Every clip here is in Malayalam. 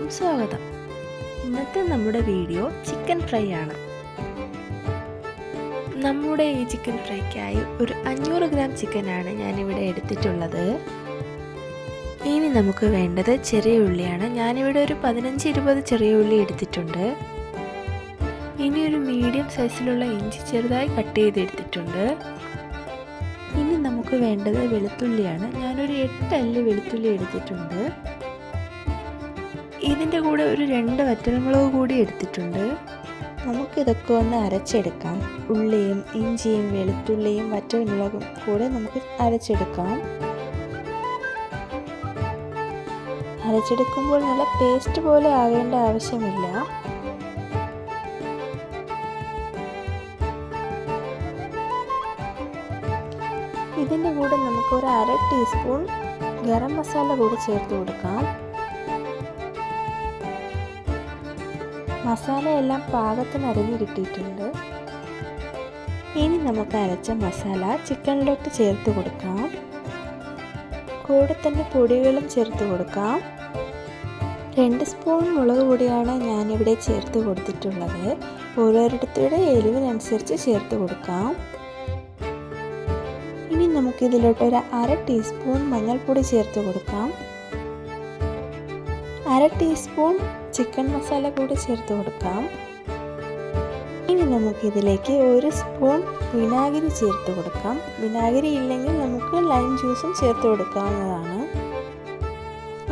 എല്ലാവർക്കും സ്വാഗതം. ഇന്നത്തെ നമ്മുടെ വീഡിയോ ചിക്കൻ ഫ്രൈ ആണ്. നമ്മുടെ ഈ ചിക്കൻ ഫ്രൈക്കായി ഒരു 500 ഗ്രാം ചിക്കനാണ് ഞാനിവിടെ എടുത്തിട്ടുള്ളത്. ഇനി നമുക്ക് വേണ്ടത് ചെറിയ ഉള്ളിയാണ്. ഞാനിവിടെ ഒരു 15-20 ചെറിയ ഉള്ളി എടുത്തിട്ടുണ്ട്. ഇനി ഒരു മീഡിയം സൈസിലുള്ള ഇഞ്ചി ചെറുതായി കട്ട് ചെയ്തെടുത്തിട്ടുണ്ട്. ഇനി നമുക്ക് വേണ്ടത് വെളുത്തുള്ളിയാണ്. ഞാനൊരു 8 അല്ലി വെളുത്തുള്ളി എടുത്തിട്ടുണ്ട്. ഇതിൻ്റെ കൂടെ ഒരു 2 വറ്റൽമുളക് കൂടി എടുത്തിട്ടുണ്ട്. നമുക്കിതൊക്കെ ഒന്ന് അരച്ചെടുക്കാം. ഉള്ളിയും ഇഞ്ചിയും വെളുത്തുള്ളിയും വറ്റൽമുളകും കൂടെ നമുക്ക് അരച്ചെടുക്കാം. അരച്ചെടുക്കുമ്പോൾ നല്ല പേസ്റ്റ് പോലെ ആകേണ്ട ആവശ്യമില്ല. ഇതിൻ്റെ കൂടെ നമുക്ക് ഒരു 1/2 ടീസ്പൂൺ ഗരം മസാല കൂടി ചേർത്ത് കൊടുക്കാം. മസാലയെല്ലാം പാകത്തിന് അരിഞ്ഞ് കിട്ടിയിട്ടുണ്ട്. ഇനി നമുക്ക് അരച്ച മസാല ചിക്കനിലോട്ട് ചേർത്ത് കൊടുക്കാം. കൂടെ തന്നെ പൊടികളും ചേർത്ത് കൊടുക്കാം. 2 സ്പൂൺ മുളക് പൊടിയാണ് ഞാനിവിടെ ചേർത്ത് കൊടുത്തിട്ടുള്ളത്. ഓരോരുത്തരുടെ എരിവിനനുസരിച്ച് ചേർത്ത് കൊടുക്കാം. ഇനി നമുക്കിതിലോട്ട് ഒരു 1/2 ടീസ്പൂൺ മഞ്ഞൾപ്പൊടി ചേർത്ത് കൊടുക്കാം. 1/2 ടീസ്പൂൺ ചിക്കൻ മസാല കൂടി ചേർത്ത് കൊടുക്കാം. ഇനി നമുക്കിതിലേക്ക് 1 സ്പൂൺ വിനാഗിരി ചേർത്ത് കൊടുക്കാം. വിനാഗിരി ഇല്ലെങ്കിൽ നമുക്ക് ലൈം ജ്യൂസും ചേർത്ത് കൊടുക്കാവുന്നതാണ്.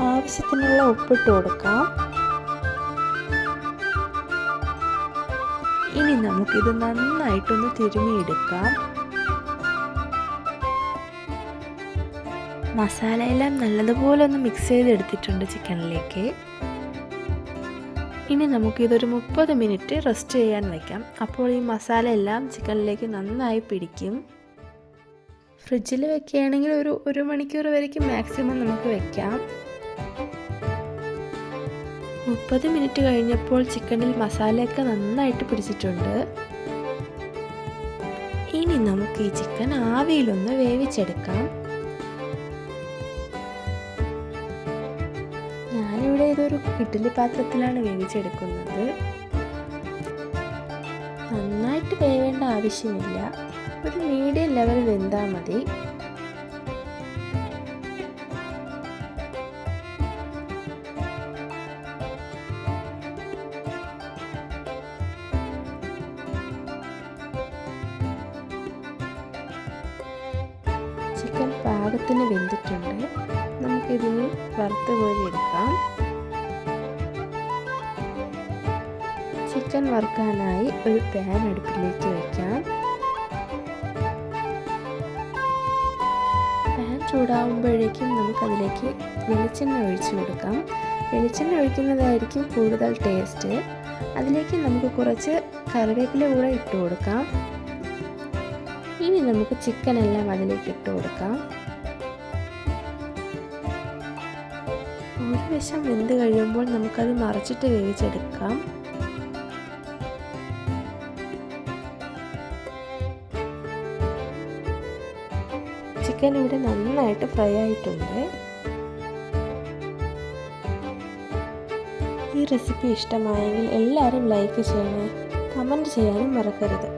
ആവശ്യത്തിനുള്ള ഉപ്പിട്ട് കൊടുക്കാം. ഇനി നമുക്കിത് നന്നായിട്ടൊന്ന് തിരുമിയെടുക്കാം. മസാലയെല്ലാം നല്ലതുപോലെ ഒന്ന് മിക്സ് ചെയ്തെടുത്തിട്ടുണ്ട് ചിക്കനിലേക്ക്. ഇനി നമുക്കിതൊരു 30 മിനിറ്റ് റെസ്റ്റ് ചെയ്യാൻ വയ്ക്കാം. അപ്പോൾ ഈ മസാല എല്ലാം ചിക്കനിലേക്ക് നന്നായി പിടിക്കും. ഫ്രിഡ്ജിൽ വെക്കുകയാണെങ്കിൽ ഒരു 1 മണിക്കൂർ വരേക്കും മാക്സിമം നമുക്ക് വെക്കാം. 30 മിനിറ്റ് കഴിഞ്ഞപ്പോൾ ചിക്കനിൽ മസാലയൊക്കെ നന്നായിട്ട് പിടിച്ചിട്ടുണ്ട്. ഇനി നമുക്ക് ഈ ചിക്കൻ ആവിയിലൊന്ന് വേവിച്ചെടുക്കാം. ഞാനിവിടെ ഇതൊരു ഇഡ്ഡലി പാത്രത്തിലാണ് വേവിച്ചെടുക്കുന്നത്. നന്നായിട്ട് വേവേണ്ട ആവശ്യമില്ല. ഒരു മീഡിയം ലെവൽ വെന്താൽ മതി. ചിക്കൻ പാകത്തിന് വെന്തിട്ടുണ്ട്. നമുക്കിതിന് വറുത്ത് കോരി എടുക്കാം. ചിക്കൻ വറുക്കാനായി ഒരു പാൻ അടുപ്പിലേക്ക് വയ്ക്കാം. പാൻ ചൂടാവുമ്പോഴേക്കും നമുക്കതിലേക്ക് വെളിച്ചെണ്ണ ഒഴിച്ചു കൊടുക്കാം. വെളിച്ചെണ്ണ ഒഴിക്കുന്നതായിരിക്കും കൂടുതൽ ടേസ്റ്റ്. അതിലേക്ക് നമുക്ക് കുറച്ച് കറിവേപ്പില കൂടെ ഇട്ട് കൊടുക്കാം. ഇനി നമുക്ക് ചിക്കൻ എല്ലാം അതിലേക്ക് ഇട്ട് കൊടുക്കാം. ഒരു വശം വെന്ത് കഴിയുമ്പോൾ നമുക്കത് മറിച്ചിട്ട് വേവിച്ചെടുക്കാം. ചിക്കൻ ഇവിടെ നന്നായിട്ട് ഫ്രൈ ആയിട്ടുണ്ട്. ഈ റെസിപ്പി ഇഷ്ടമായെങ്കിൽ എല്ലാവരും ലൈക്ക് ചെയ്യണേ. കമൻറ്റ് ചെയ്യാനും മറക്കരുത്.